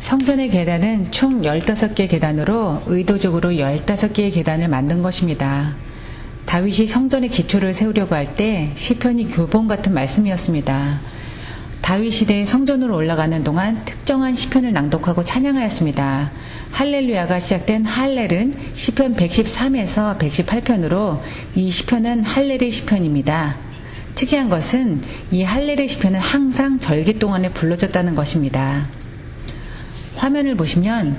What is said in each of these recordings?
성전의 계단은 총 15개 계단으로 의도적으로 15개의 계단을 만든 것입니다. 다윗이 성전의 기초를 세우려고 할 때 시편이 교본 같은 말씀이었습니다. 다윗 시대의 성전으로 올라가는 동안 특정한 시편을 낭독하고 찬양하였습니다. 할렐루야가 시작된 할렐은 시편 113에서 118편으로 이 시편은 할렐의 시편입니다. 특이한 것은 이 할렐의 시편은 항상 절기 동안에 불러졌다는 것입니다. 화면을 보시면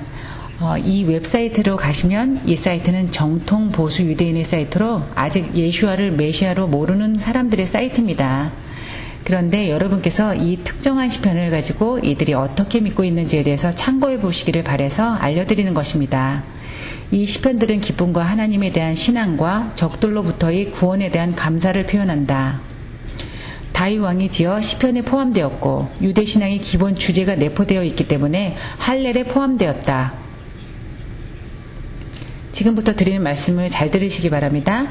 이 웹사이트로 가시면 이 사이트는 정통 보수 유대인의 사이트로 아직 예수와를 메시아로 모르는 사람들의 사이트입니다. 그런데 여러분께서 이 특정한 시편을 가지고 이들이 어떻게 믿고 있는지에 대해서 참고해 보시기를 바라서 알려드리는 것입니다. 이 시편들은 기쁨과 하나님에 대한 신앙과 적들로부터의 구원에 대한 감사를 표현한다. 다윗 왕이 지어 시편에 포함되었고 유대 신앙의 기본 주제가 내포되어 있기 때문에 할렐에 포함되었다. 지금부터 드리는 말씀을 잘 들으시기 바랍니다.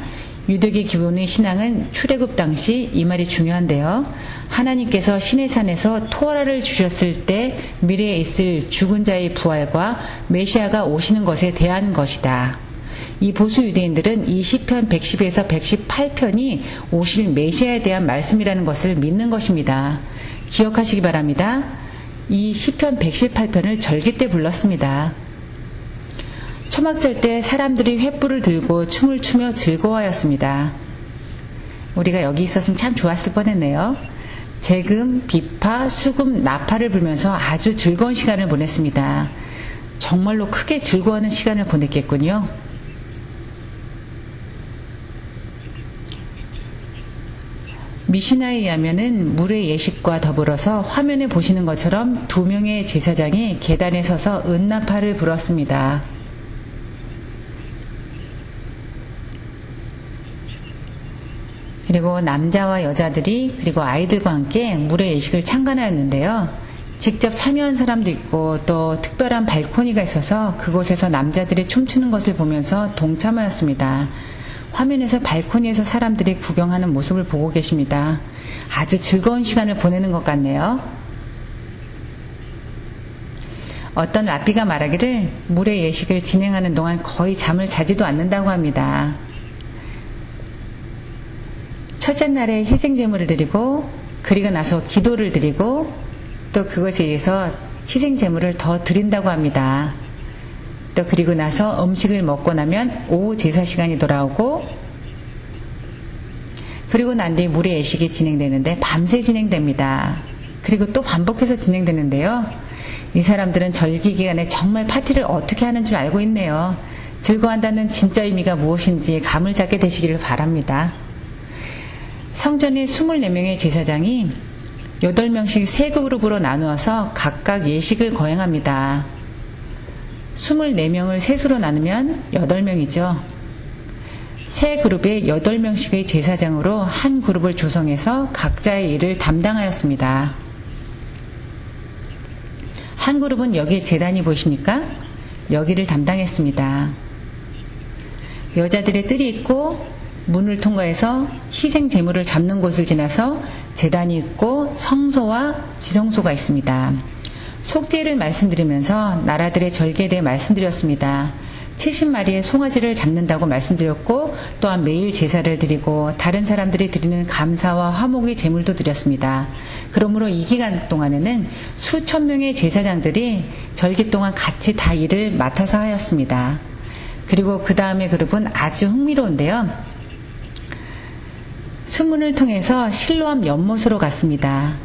유대계 기본의 신앙은 출애굽 당시 이 말이 중요한데요. 하나님께서 시내 산에서 토라를 주셨을 때 미래에 있을 죽은 자의 부활과 메시아가 오시는 것에 대한 것이다. 이 보수 유대인들은 이 시편 110에서 118편이 오실 메시아에 대한 말씀이라는 것을 믿는 것입니다. 기억하시기 바랍니다. 이 시편 118편을 절기 때 불렀습니다. 초막절 때 사람들이 횃불을 들고 춤을 추며 즐거워하였습니다. 우리가 여기 있었으면 참 좋았을 뻔했네요. 재금, 비파, 수금, 나파를 불면서 아주 즐거운 시간을 보냈습니다. 정말로 크게 즐거워하는 시간을 보냈겠군요. 미시나에 의하면은 물의 예식과 더불어서 화면에 보시는 것처럼 2명의 제사장이 계단에 서서 은나파를 불었습니다. 그리고 남자와 여자들이 그리고 아이들과 함께 물의 예식을 참관하였는데요. 직접 참여한 사람도 있고 또 특별한 발코니가 있어서 그곳에서 남자들이 춤추는 것을 보면서 동참하였습니다. 화면에서 발코니에서 사람들이 구경하는 모습을 보고 계십니다. 아주 즐거운 시간을 보내는 것 같네요. 어떤 랍비가 말하기를 물의 예식을 진행하는 동안 거의 잠을 자지도 않는다고 합니다. 첫째 날에 희생제물을 드리고 그리고 나서 기도를 드리고 또 그것에 의해서 희생제물을 더 드린다고 합니다. 또 그리고 나서 음식을 먹고 나면 오후 제사 시간이 돌아오고 그리고 난 뒤 물의 예식이 진행되는데 밤새 진행됩니다. 그리고 또 반복해서 진행되는데요. 이 사람들은 절기 기간에 정말 파티를 어떻게 하는 줄 알고 있네요. 즐거워한다는 진짜 의미가 무엇인지 감을 잡게 되시기를 바랍니다. 성전의 24명의 제사장이 8명씩 3그룹으로 나누어서 각각 예식을 거행합니다. 24명을 셋으로 나누면 8명이죠. 세 그룹에 8명씩의 제사장으로 한 그룹을 조성해서 각자의 일을 담당하였습니다. 한 그룹은 여기에 제단이 보이십니까? 여기를 담당했습니다. 여자들의 뜰이 있고 문을 통과해서 희생 제물을 잡는 곳을 지나서 제단이 있고 성소와 지성소가 있습니다. 속죄를 말씀드리면서 나라들의 절기에 대해 말씀드렸습니다. 70마리의 송아지를 잡는다고 말씀드렸고 또한 매일 제사를 드리고 다른 사람들이 드리는 감사와 화목의 제물도 드렸습니다. 그러므로 이 기간 동안에는 수천 명의 제사장들이 절기 동안 같이 다 일을 맡아서 하였습니다. 그리고 그 다음에 그룹은 아주 흥미로운데요. 수문을 통해서 실로암 연못으로 갔습니다.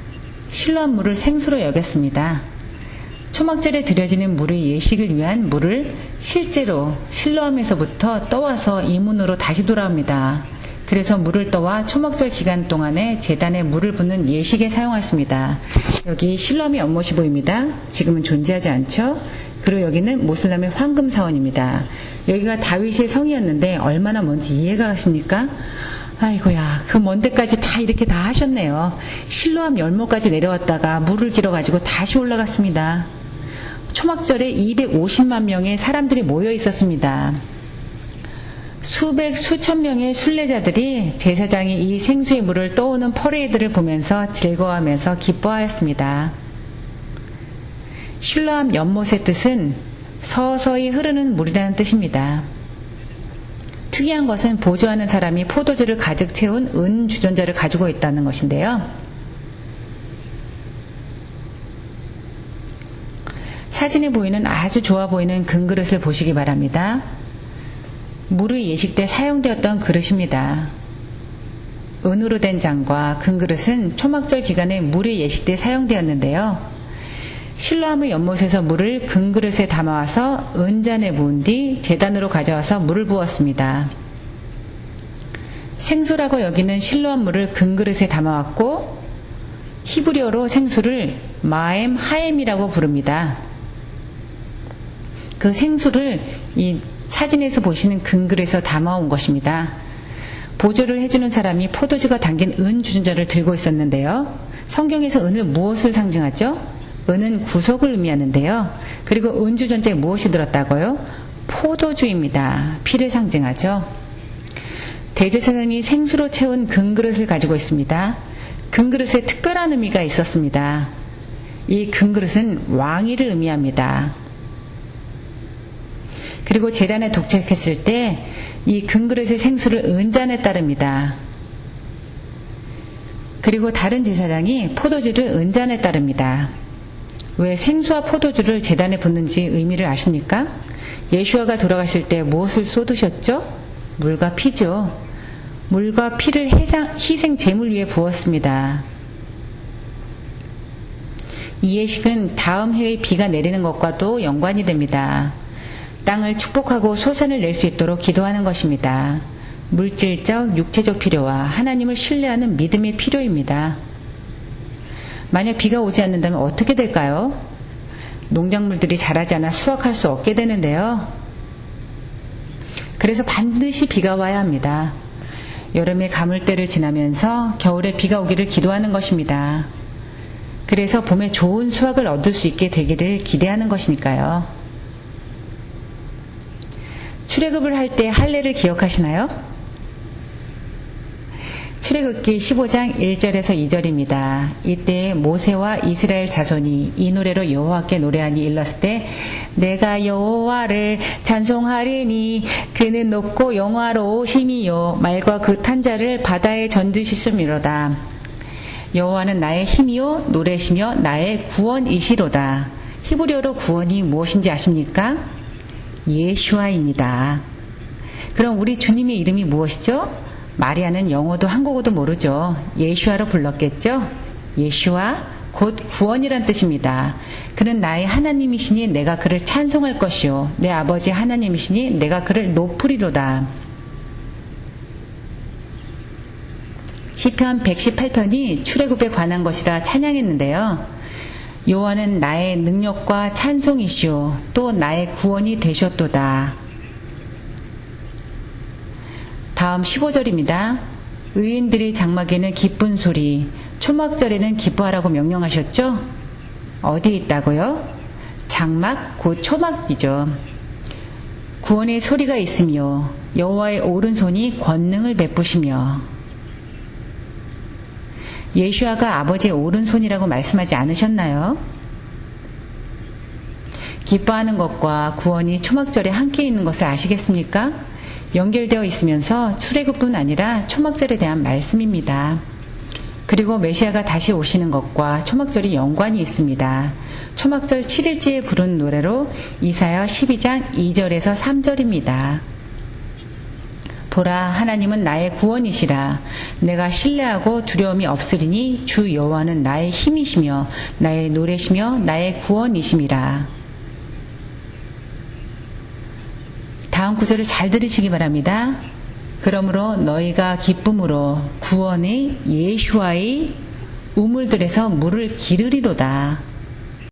실로암 물을 생수로 여겼습니다. 초막절에 드려지는 물의 예식을 위한 물을 실제로 실로암에서부터 떠와서 이 문으로 다시 돌아옵니다. 그래서 물을 떠와 초막절 기간 동안에 제단에 물을 붓는 예식에 사용했습니다. 여기 실로암의 연못이 보입니다. 지금은 존재하지 않죠? 그리고 여기는 모슬람의 황금 사원입니다. 여기가 다윗의 성이었는데 얼마나 먼지 이해가 가십니까? 아이고야, 그 먼 데까지 다 이렇게 다 하셨네요. 실로암 열모까지 내려왔다가 물을 길어가지고 다시 올라갔습니다. 초막절에 250만 명의 사람들이 모여 있었습니다. 수백, 수천 명의 순례자들이 제사장이 이 생수의 물을 떠오는 퍼레이드를 보면서 즐거워하면서 기뻐하였습니다. 실로암 연못의 뜻은 서서히 흐르는 물이라는 뜻입니다. 특이한 것은 보조하는 사람이 포도주를 가득 채운 은 주전자를 가지고 있다는 것인데요. 사진에 보이는 아주 좋아 보이는 금그릇을 보시기 바랍니다. 물의 예식 때 사용되었던 그릇입니다. 은으로 된 잔과 금그릇은 초막절 기간에 물의 예식 때 사용되었는데요. 실로암의 연못에서 물을 금그릇에 담아와서 은잔에 부은 뒤 제단으로 가져와서 물을 부었습니다. 생수라고 여기는 실로암 물을 금그릇에 담아왔고 히브리어로 생수를 마엠 하엠이라고 부릅니다. 그 생수를 이 사진에서 보시는 금그릇에서 담아온 것입니다. 보조를 해주는 사람이 포도주가 담긴 은 주전자를 들고 있었는데요. 성경에서 은을 무엇을 상징하죠? 은은 구속을 의미하는데요. 그리고 은 주전자에 무엇이 들었다고요? 포도주입니다. 피를 상징하죠. 대제사장이 생수로 채운 금그릇을 가지고 있습니다. 금그릇에 특별한 의미가 있었습니다. 이 금그릇은 왕위를 의미합니다. 그리고 제단에 도착했을 때 이 금그릇의 생수를 은잔에 따릅니다. 그리고 다른 제사장이 포도주를 은잔에 따릅니다. 왜 생수와 포도주를 제단에 붓는지 의미를 아십니까? 예수아가 돌아가실 때 무엇을 쏟으셨죠? 물과 피죠. 물과 피를 희생 제물 위에 부었습니다. 이 예식은 다음 해의 비가 내리는 것과도 연관이 됩니다. 땅을 축복하고 소산을 낼 수 있도록 기도하는 것입니다. 물질적, 육체적 필요와 하나님을 신뢰하는 믿음의 필요입니다. 만약 비가 오지 않는다면 어떻게 될까요? 농작물들이 자라지 않아 수확할 수 없게 되는데요. 그래서 반드시 비가 와야 합니다. 여름의 가물때를 지나면서 겨울에 비가 오기를 기도하는 것입니다. 그래서 봄에 좋은 수확을 얻을 수 있게 되기를 기대하는 것이니까요. 출애굽을 할 때 할례를 기억하시나요? 출애굽기 15장 1절에서 2절입니다. 이때 모세와 이스라엘 자손이 이 노래로 여호와께 노래하니 일렀을 때 내가 여호와를 찬송하리니 그는 높고 영화로우심이요 말과 그 탄자를 바다에 던지시미로다. 여호와는 나의 힘이요 노래시며 나의 구원이시로다. 히브리어로 구원이 무엇인지 아십니까? 예슈아입니다. 그럼 우리 주님의 이름이 무엇이죠? 마리아는 영어도 한국어도 모르죠. 예슈아로 불렀겠죠? 예슈아 곧 구원이란 뜻입니다. 그는 나의 하나님이시니 내가 그를 찬송할 것이요 내 아버지 하나님이시니 내가 그를 높으리로다. 시편 118편이 출애굽에 관한 것이라 찬양했는데요. 여호와는 나의 능력과 찬송이시오 또 나의 구원이 되셨도다. 다음 15절입니다. 의인들이 장막에는 기쁜 소리, 초막절에는 기뻐하라고 명령하셨죠? 어디에 있다고요? 장막 곧 초막이죠. 구원의 소리가 있으며 여호와의 오른손이 권능을 베푸시며. 예수아가 아버지의 오른손이라고 말씀하지 않으셨나요? 기뻐하는 것과 구원이 초막절에 함께 있는 것을 아시겠습니까? 연결되어 있으면서 출애굽뿐 아니라 초막절에 대한 말씀입니다. 그리고 메시아가 다시 오시는 것과 초막절이 연관이 있습니다. 초막절 7일째에 부른 노래로 이사야 12장 2절에서 3절입니다. 보라 하나님은 나의 구원이시라. 내가 신뢰하고 두려움이 없으리니 주 여호와는 나의 힘이시며 나의 노래시며 나의 구원이심이라. 다음 구절을 잘 들으시기 바랍니다. 그러므로 너희가 기쁨으로 구원의 예수아의 우물들에서 물을 기르리로다.